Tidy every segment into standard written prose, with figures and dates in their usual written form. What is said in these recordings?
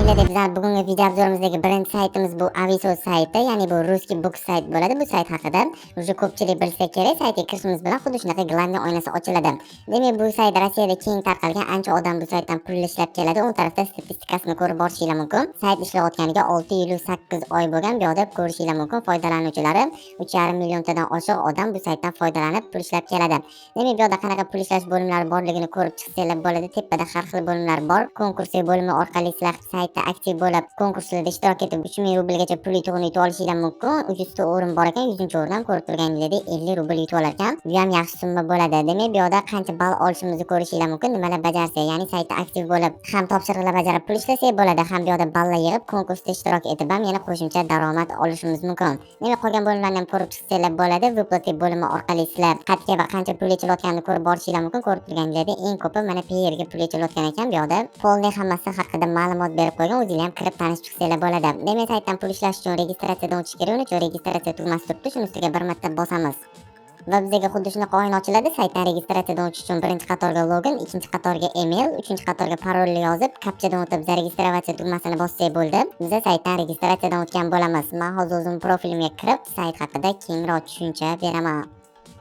Ko'rturganinglarda bizlar bugungi video obzorimizdagi birinchi saytimiz bu Avisos sayti, ya'ni bu Ruskiy Books sayt bo'ladi. Bu sayt haqida уже ko'pchilik bilsa kerak. Saytga kirishimiz bilan xuddi shunaqa Glandiya oynasi ochiladi. Demak, bu sayt Rossiyada keng tarqalgan, ancha odam bu saytdan pul ishlab keladi. O'ng tarafda statistikasini ko'rib borishingiz mumkin. Sayt ishlayotganiga 6 yil 8 oy bo'lgan. Bu yerda ko'rishingiz mumkin. Foydalanuvchilari 3,5 milliontadan oshiq odam bu saytdan foydalanib pul ishlab keladi. Demak, bu yerda qanaqa pul ishlash bo'limlari borligini ko'rib chiqsanglar bo'ladi. Tepada har xil bo'limlar bor. Konkursiy bo'limi orqali sizlar saytda aktiv bo'lib, konkurslarda ishtirok etib 3000 rublgacha pul yutib olishingiz mumkin. 300 ta o'rin bor ekan, 100-o'rindan ko'rib turganingizdek 50 rubl yutib olar ekan. Bu ham yaxshi summa bo'ladi. Demak, bu yerda qancha ball olishimizni ko'rishingiz mumkin. Nimalar bajarsa, ya'ni saytda aktiv bo'lib, ham topshiriqlar bajarib pul ishlasak bo'ladi, ham bu yerda ballar yig'ib konkursda ishtirok etib ham yana qo'shimcha daromad olishimiz mumkin. Demak, qolgan bo'limlarni ham ko'rib chiqsanglar bo'ladi. Vyuplati bo'limi orqali sizlar qayerga va qancha pul yechilayotganini ko'rib borishingiz mumkin. Ko'rib turganingizdek eng ko'pi mana Payerga pul yechilayotgan ekan. Bu yerda polni hammasi haqida ma'lumot berib qo'ygan, o'zingiz ham kirib tanishib chiqsanglar bo'ladi. Demak, saytdan pul ishlash uchun registratsiyadan o'tish kerak. Uning uchun registratsiya tugmasi turibdi, shuni ustiga bir marta bosamiz. Va bizga xuddi shunaqa oyna ochiladi. Saytdan registratsiyadan o'tish uchun birinchi qatorga login, ikkinchi qatorga email, uchinchi qatorga parolni yozib, kapchadan o'tib biz registratsiya tugmasini bossak bo'ldi. Biz saytdan registratsiyadan o'tgan bo'lamiz. Men hozir o'zim profilimga kirib, sayt haqida kengroq tushuncha beraman.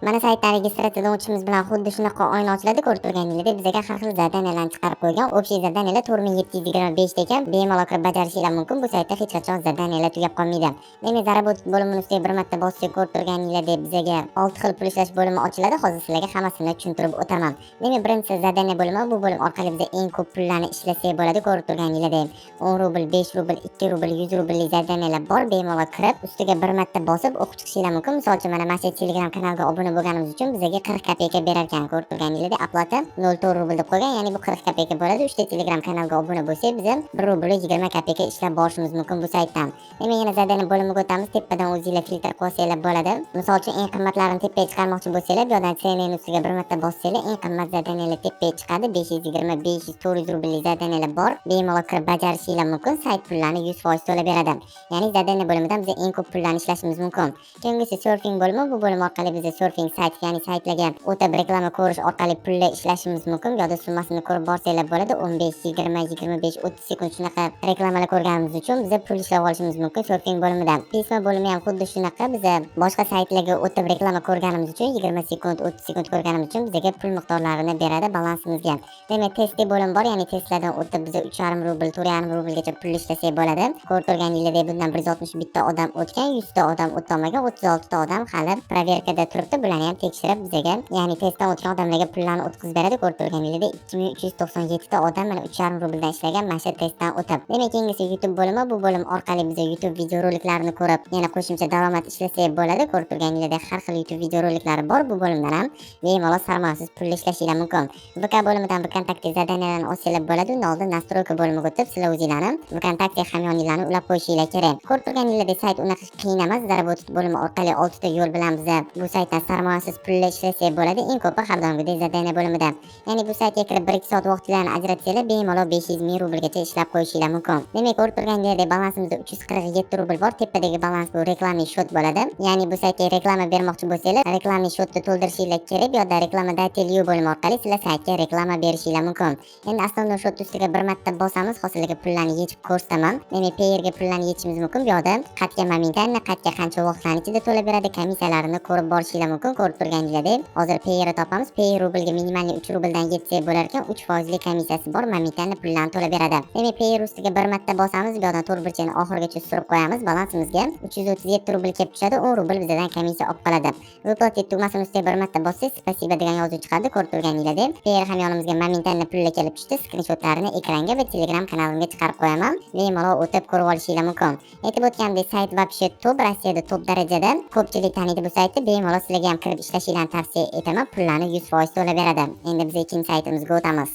Mana saytdan registratsiyadan o'tishimiz bilan xuddi shunaqa oyna ochiladi. Ko'rib turganingizdek bizga har xil zadaniyalarni chiqarib qo'ygan. Общий zadaniyalar 4725 ta ekan. Bemalol kirib bajarishingiz mumkin. Bu saytda hech qachon zadaniyalar tugab qolmaydi. Demak, zarabot bo'limini ustiga bir marta bossak, ko'rib turganingizdek bizga 6 xil pul ishlash bo'limi ochiladi. Hozir sizlarga hammasini tushuntirib o'taman. Demak, birinchi zadaniya bo'limi, bu bo'lim orqali biz eng ko'p pullarni ishlasak bo'ladi. Ko'rib turganingizdek 10 rubl, 5 rubl, 2 rubl, 100 rubllik zadaniyalar bor. Bemalol kirib ustiga bir marta bosib o'qib chiqishingiz mumkin. Misol uchun mana shu Telegram kanalga obuna bo'lganimiz uchun bizga 40 kopeyka berar ekan. Ko'rib turganingizdek aplati 0,4 rubl deb qo'ygan, ya'ni bu 40 kopeyka bo'ladi. 3 ta Telegram kanalga obuna bo'lsak, biz 1 rubl 20 kopeyka ishlab borishimiz mumkin bu saytdan. Demak, yana zadaniya bo'limiga o'tamiz. Tepadan o'zingizlar filtr qo'ysanglar bo'ladi. Misol uchun eng qimmatlarini tepaga chiqarmoqchi bo'lsanglar, bu yerdan CNN ustiga bir marta bossanglar, eng qimmat zadaniyalar tepaga chiqadi. 520, 500, 400 rubllik zadaniyalar bor. Bemalol kirib bajarishingiz mumkin. Sayt pullarini 100% to'lab beradi. Ya'ni zadaniya bo'limidan biz eng ko'p pullarni ishlashimiz mumkin. Keyingisi surfing bo'limi. Bu bo'lim orqali biz surfing sayt, ya'ni saytlarga o'tab reklama ko'rish orqali pullar ishlashimiz mumkin. Bu yerda summasini ko'rib borsanglar bo'ladi. 15, 20, 25, 30 sekund shunaqa reklamalar ko'rganimiz uchun biz pul ishlab olishimiz mumkin surfing bo'limidan. Pisma bo'limi ham xuddi shunaqa. Biz boshqa saytlarga o'tab reklama ko'rganimiz uchun 20 sekund, 30 sekund ko'rganimiz uchun bizga pul miqdorlarini beradi balansimizga. Demak, testli bo'lim bor, ya'ni testlardan o'tib biz 3,5 rubl, 4,5 rublgacha pul ishlasak bo'ladi. Ko'rib turganingizdek bundan 161 ta odam o'tgan, 100 ta odam o'tolmagan, 36 ta odam hali proverkada turibdi. Bularni ham tekshirib bizga, ya'ni testdan o'tgan odamlarga pullarni o'tkazib beradi. Ko'rib turganingizdek 2397 ta odam mana 3,5 rubldan ishlagan mana shu testdan o'tib. Demak, keyingisi YouTube bo'limi. Bu bo'lim orqali biz YouTube videoroliklarni ko'rib, yana qo'shimcha daromad ishlasak bo'ladi. Ko'rib turganingizdek har xil YouTube videoroliklari bor. Bu bo'limdan ham bemalol sarmoyasiz pul ishlashingiz mumkin. VK bo'limidan VKontakte zadaniyalarni olsanglar bo'ladi. Undan oldin настройка bo'limiga o'tib, sizlar o'zinglarni VKontakte hamyoninglarni ulab qo'yishingiz kerak. Ko'rib turganingizdek sayt unaqa qiyin emas. Zarabot bo'limi orqali 6 ta yo'l bilan biz bu saytdan sarmoyasiz pul ishlasak bo'ladi. Eng ko'pi har doimgidek zadaniya bo'limida. Ya'ni bu saytga kirib 1-2 soat vaqtlarni ajratsanglar, bemalol 500 ming rublgacha ishlab qo'yishingiz mumkin. Demak, ko'rib turganingizdek balansimizda 347 rubl bor. Tepadagi balans bu reklamniy shot bo'ladi. Ya'ni bu saytga reklama bermoqchi bo'lsanglar, reklamniy shotni to'ldirishingiz kerak. Bu yerda reklama datelyu bo'limi orqali sizlar saytga reklama berishingiz mumkin. Endi основной shot ustiga bir marta bosamiz, hozirgi pullarni yechib ko'rsataman. Demak, Payerga pullarni yechishimiz mumkin. Bu yerda qatga momentanni, qatga qancha vaqtlar ichida to'lab beradi, komissiyalarini ko'rib borishingiz mumkin. Ko'rib turganingizdek, hozir Payerni topamiz. Payer rublga minimal 3 rubldan yetsa bo'lar ekan, 3% komissiyasi bor, momentanni pullarni to'lab beradi. Demak, Payer ustiga bir marta bosamiz, bu yerdan to'rt burchakni oxirigacha surib qo'yamiz. Balansimizga 337 rubl kelib tushadi. 10 rubl bizdan komissiya olib qoladi. Vyuplati tugmasini ustiga bir marta bossak, spasiba degan yozuv chiqadi. Ko'rib turganingizdek, Payer hamyonimizga momentanni pullar kelib tushdi. Skrinshotlarini ekranga va Telegram kanalimga chiqarib qo'yaman. Bemalol o'tib ko'rib olishingiz mumkin. Aytib o'tgandek, sayt вообще top, Rossiyada top darajada ko'pchilik taniydi bu saytni. Bemalol sizlarga ham kirib ishlashingizni tavsiya etaman. Pullarni 100% to'lab beradi. Endi biz ikkinchi saytimizga o'tamiz.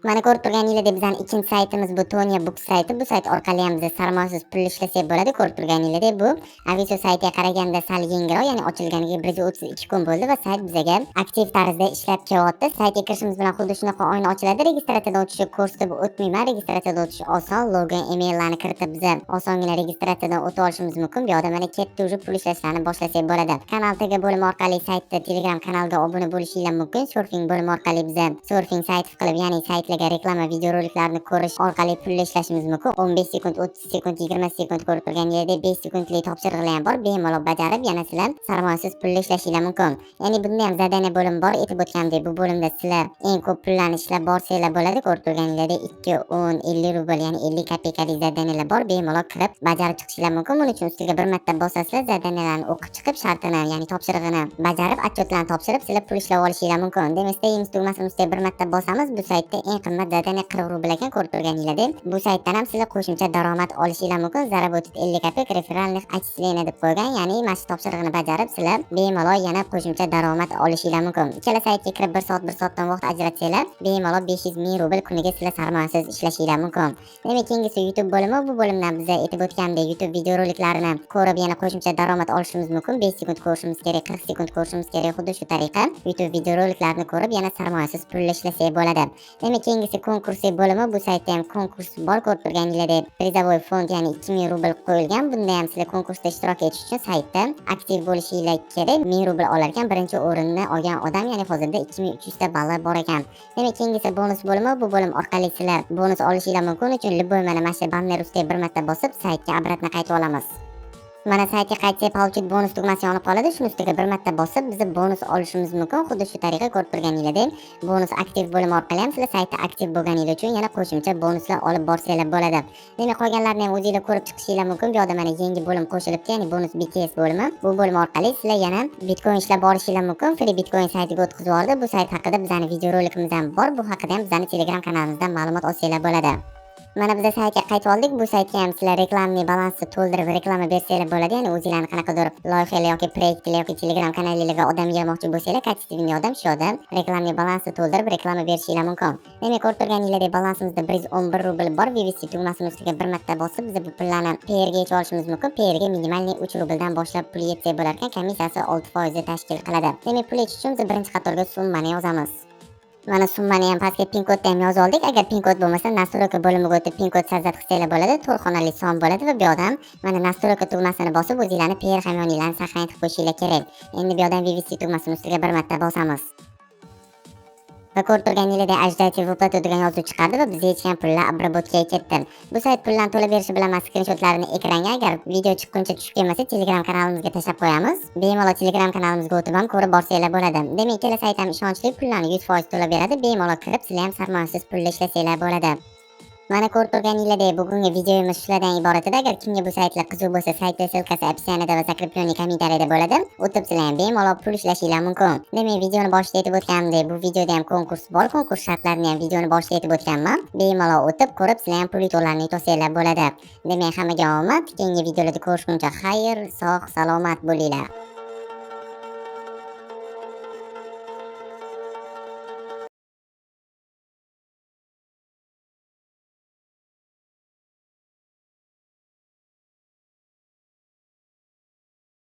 Mana ko'rib turganingizdek bizning ikkinchi saytimiz bu Tonya Books sayti. Bu sayt orqali ham biz sarmoyasiz pul ishlasak bo'ladi. Ko'rib turganingizdek bu Avisos saytiga qaraganda sal yengilroq, ya'ni ochilganiga 132 kun bo'ldi va sayt bizga aktiv tarzda ishlab kelyapti. Saytga kirishimiz bilan xuddi shunaqa oyna ochiladi. Registratsiyadan o'tishni ko'rsatib o'tmayman. Registratsiyadan o'tish oson. Login, emaillarni kiritib biz osongina registratsiyadan o'tib olishimiz mumkin. Bu yerda mana ketdi уже pul ishlashlarni boshlasak bo'ladi. Kanal tagi bo'limi orqali saytda Telegram kanalga obuna bo'lishingiz mumkin. Surfing bo'limi orqali biz surfing sayt qilib, ya'ni saytlar sizlarga reklama videoroliklarni ko'rish orqali pul ishlashimiz mumkin. 15 sekund, 30 sekund, 20 sekund ko'rib turganingizdek 5 sekundlik topshirig'lar ham bor. Bemalol bajarib, yana sizlar sarmoyasiz pul ishlashinglar mumkin. Ya'ni bunda ham zadaniya bo'limi bor. Aytib o'tganimdek, bu bo'limda sizlar eng ko'p pullarni ishlab borsanglar bo'ladi. Ko'rib turganingizdek 2, 10, 50 rubl, ya'ni 50 kopeykalik zadaniyalar bor. Bemalol kirib bajarib chiqishinglar mumkin. Buning uchun ustiga bir marta bosasizlar, zadaniyalarni o'qib chiqib, shartini, ya'ni topshirig'ini bajarib, отчетlarni topshirib, sizlar pul ishlab olishinglar mumkin. Demak, stayimiz tugmasini ustiga bir marta bosamiz. Bu saytda eng qimmat zadaniya 40 rubl ekan, ko'rib turganingizdek. Bu saytdan ham sizlar qo'shimcha daromad olishinglar mumkin. Заработать 50 kopek referalnih отчисление deb qo'ygan. Ya'ni mana shu topshirig'ini bajarib, sizlar bemalol yana qo'shimcha daromad olishinglar mumkin. Ikkala saytga kirib 1 soatdan vaqt ajratsanglar, bemalol 500 ming rubl kuniga sizlar sarmoyasiz ishlashinglar mumkin. Demak, keyingisi YouTube bo'limi. Bu bo'limdan biz aytib o'tgandek YouTube videoroliklarini ko'rib yana qo'shimcha daromad olishimiz mumkin. 5 sekund ko'rishimiz kerak, 40 sekund ko'rishimiz kerak. Xuddi shu tariqa YouTube videoroliklarini ko'rib yana sarmoyasiz pul ishlasak bo'ladi. Demak, keyingisi konkursi bo'limi. Bu saytda ham konkurs bor. Ko'rib turganingizdek, prizavoy fond, ya'ni 2000 rubl qo'yilgan. Bunda ham sizlar konkursda ishtirok etish uchun saytda aktiv bo'lishinglar kerak. 1000 rubl olar ekan. Birinchi o'rinni olgan odam, ya'ni hozirda 2300 ta balli bor ekan. Demak, keyingisi bonus bo'limi. Bu bo'lim orqali sizlar bonus olishinglar mumkin uchun любой mana shu banner ustiga bir marta bosib saytga obratno qaytib olamiz. Mana saytga qaytsak, получить bonus tugmasi yonib qoladi. Shuni ustiga bir marta bosib, biz bonus olishimiz mumkin. Xuddi shu tariqa ko'rib turganingizdek, bonus aktiv bo'limi orqali ham sizlar saytda aktiv bo'lganingiz uchun yana qo'shimcha bonuslar olib borsanglar bo'ladi. Demak, qolganlarini ham o'zingizlar ko'rib chiqishinglar mumkin. Bu yerda mana yangi bo'lim qo'shilibdi, ya'ni bonus BTS bo'limi. Bu bo'lim orqali sizlar yana Bitcoin ishlab borishinglar mumkin. Free Bitcoin saytiga o'tkazib yubordi. Bu sayt haqida bizning videorolikimiz ham bor. Bu haqida ham bizning Telegram kanalimizdan ma'lumot olsanglar bo'ladi. Mana biz saytga qaytib oldik. Bu saytga ham sizlar reklamni balansni to'ldirib reklama bersanglar bo'ladi. Ya'ni o'zingizlarning qanaqadir loyihalar yoki proyektlar yoki Telegram kanallariga odam yig'moqchi bo'lsanglar, aktivniy odam shu yerda reklamni balansni to'ldirib reklama berishinglar mumkin. Demak, ko'rib turganingizdek, balansimizda 111 rubl bor. VVC tugmasini ustiga bir marta bosib, biz bu pullarni Payrga yechib olishimiz mumkin. Payrga minimalniy 3 rubldan boshlab pul yetsa bo'lar ekan, komissiyasi 6% tashkil qiladi. Demak, pul yechish uchun biz birinchi qatorga summani yozamiz. Mana summani ham pastga pin kodni ham yozib oldik. Agar pin kod bo'lmasa, настройка bo'limiga o'tib pin kod sazat qilsanglar bo'ladi. 4 xonali son bo'ladi va bu yerdan mana настройка tugmasini bosib, o'zingizlarning Payr hamyoninglarni saqlanib qo'yishinglar kerak. Endi bu yerdan VVC tugmasini ustiga bir marta bosamiz. Va ko'rib turganingizdek, ajdati выплата degan yozuv chiqardi va bizga yetgan pullar обработкаga ketdi. Bu sayt pullarni to'lab berishi bilan mas skrinshotlarini ekranga agar video chiqquncha tushib kelmasa, Telegram kanalimizga tashlab qo'yamiz. Bemalol Telegram kanalimizga o'tib ham ko'rib borsanglar bo'ladi. Demak, ikkala sayt ham ishonchli, pullarni 100% to'lab beradi. Bemalol kirib, sizlar ham sarmoyasiz pul ishlasanglar bo'ladi. Mana ko'rib turganingizdek, bugungi videomiz shulardan iborat edi. Agar kimga bu saytlar qiziq bo'lsa, saytning silkasi opsiyonida va закрепленный kommentariyada bo'ladi. O'tib sizlar ham bemalol pul ishlashinglar mumkin. Demak, videoni boshida aytib o'tganimdek, bu videoda ham konkurs bor. Konkurs shartlarini ham videoni boshida aytib o'tganman. Bemalol o'tib ko'rib, sizlar ham pul yutug'larni yutolsanglar bo'ladi. Demak, hammaga omad. Keyingi videolarda ko'rishguncha xayr, sog', salomat bo'linglar.